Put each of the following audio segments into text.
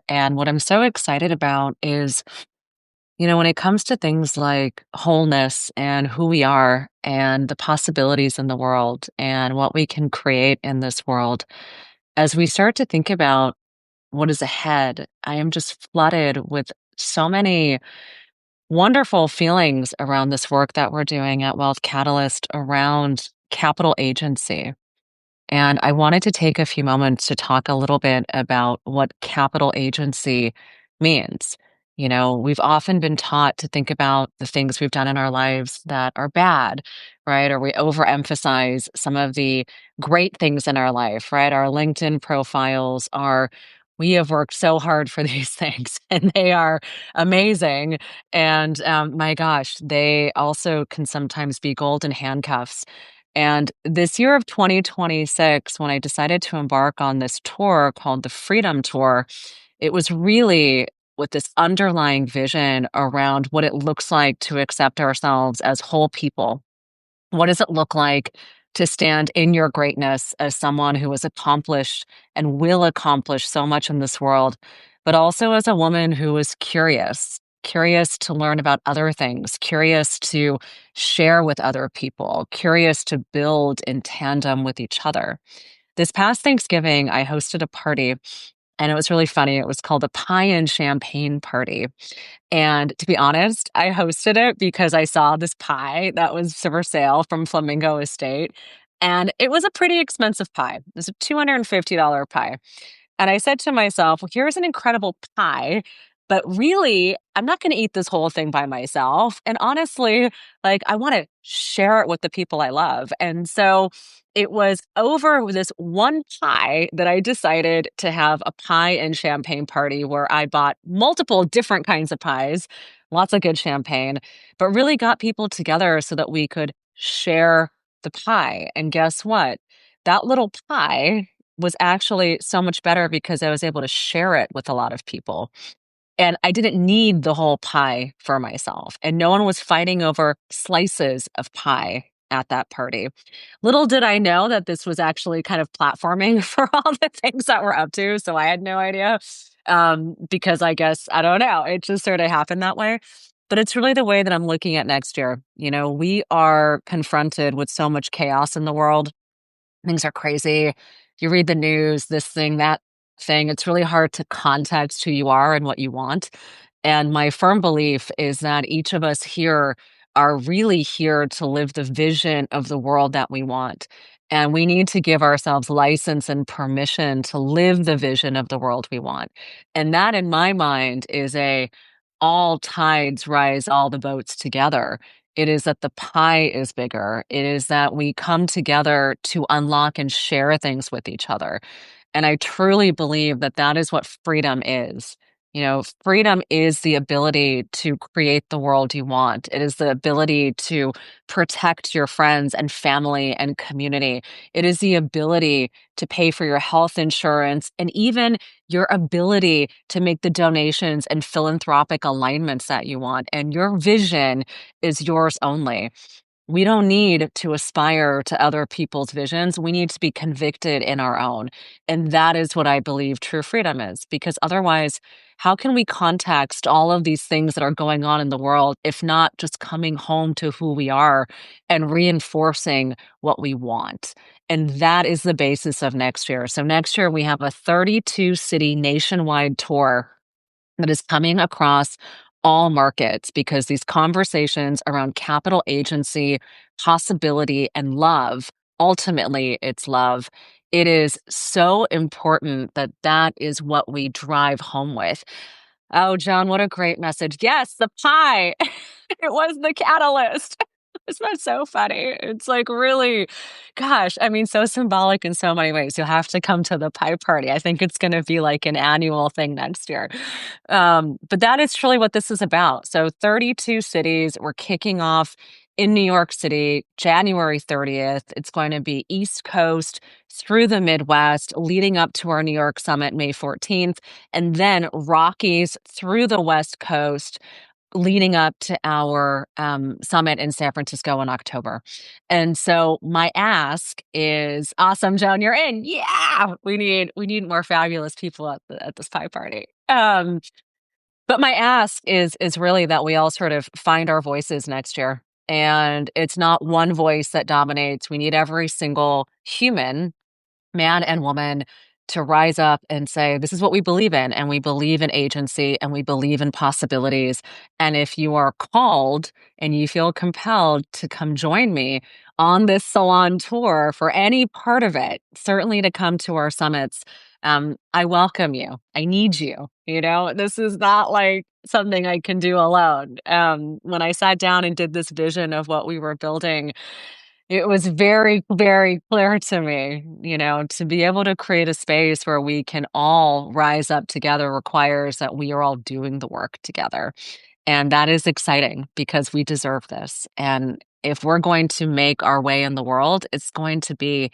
And what I'm so excited about is, when it comes to things like wholeness and who we are and the possibilities in the world and what we can create in this world, as we start to think about what is ahead, I am just flooded with so many wonderful feelings around this work that we're doing at Wealth Catalyst around capital agency. And I wanted to take a few moments to talk a little bit about what capital agency means. We've often been taught to think about the things we've done in our lives that are bad, right? Or we overemphasize some of the great things in our life, right? Our LinkedIn profiles are, we have worked so hard for these things and they are amazing. And my gosh, they also can sometimes be golden handcuffs. And this year of 2026, when I decided to embark on this tour called the Freedom Tour, it was really with this underlying vision around what it looks like to accept ourselves as whole people. What does it look like to stand in your greatness as someone who has accomplished and will accomplish so much in this world, but also as a woman who is curious, curious to learn about other things, curious to share with other people, curious to build in tandem with each other. This past Thanksgiving, I hosted a party and it was really funny. It was called a pie and champagne party. And to be honest, I hosted it because I saw this pie that was for sale from Flamingo Estate. And it was a pretty expensive pie. It was a $250 pie. And I said to myself, well, here's an incredible pie, but really, I'm not going to eat this whole thing by myself. And honestly, I want to share it with the people I love. And so it was over this one pie that I decided to have a pie and champagne party where I bought multiple different kinds of pies, lots of good champagne, but really got people together so that we could share the pie. And guess what? That little pie was actually so much better because I was able to share it with a lot of people. And I didn't need the whole pie for myself. And no one was fighting over slices of pie at that party. Little did I know that this was actually kind of platforming for all the things that we're up to. So I had no idea. Because I guess, I don't know, it just sort of happened that way. But it's really the way that I'm looking at next year. We are confronted with so much chaos in the world. Things are crazy. You read the news, this thing, that thing. It's really hard to context who you are and what you want. And my firm belief is that each of us here are really here to live the vision of the world that we want. And we need to give ourselves license and permission to live the vision of the world we want. And that, in my mind, is a all tides rise, all the boats together. It is that the pie is bigger. It is that we come together to unlock and share things with each other. And I truly believe that that is what freedom is. Freedom is the ability to create the world you want. It is the ability to protect your friends and family and community. It is the ability to pay for your health insurance and even your ability to make the donations and philanthropic alignments that you want. And your vision is yours only. We don't need to aspire to other people's visions. We need to be convicted in our own. And that is what I believe true freedom is. Because otherwise, how can we context all of these things that are going on in the world if not just coming home to who we are and reinforcing what we want? And that is the basis of next year. So next year, we have a 32 city nationwide tour that is coming across all markets because these conversations around capital agency, possibility, and love, ultimately, it's love. It is so important that that is what we drive home with. Oh, John, what a great message. Yes, the pie. It was the catalyst. Isn't that so funny? It's really, gosh, I mean, so symbolic in so many ways. You'll have to come to the pie party. I think it's going to be like an annual thing next year. But that is truly what this is about. So 32 cities, we're kicking off in New York City, January 30th. It's going to be East Coast through the Midwest, leading up to our New York Summit, May 14th, and then Rockies through the West Coast, leading up to our summit in San Francisco in October. And so my ask is awesome, Joan, you're in. Yeah, we need more fabulous people at this pie party. But my ask is really that we all sort of find our voices next year. And it's not one voice that dominates. We need every single human, man and woman, to rise up and say, this is what we believe in. And we believe in agency and we believe in possibilities. And if you are called and you feel compelled to come join me on this salon tour for any part of it, certainly to come to our summits, I welcome you. I need you. This is not like something I can do alone. When I sat down and did this vision of what we were building, it was very, very clear to me, to be able to create a space where we can all rise up together requires that we are all doing the work together. And that is exciting because we deserve this. And if we're going to make our way in the world, it's going to be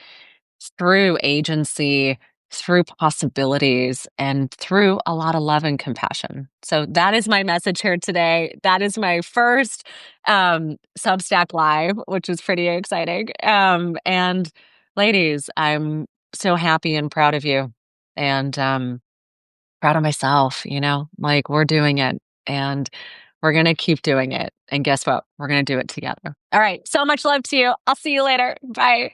through agency, through possibilities, and through a lot of love and compassion. So that is my message here today. That is my first Substack Live, which is pretty exciting. And ladies, I'm so happy and proud of you and proud of myself, like we're doing it and we're going to keep doing it. And guess what? We're going to do it together. All right. So much love to you. I'll see you later. Bye.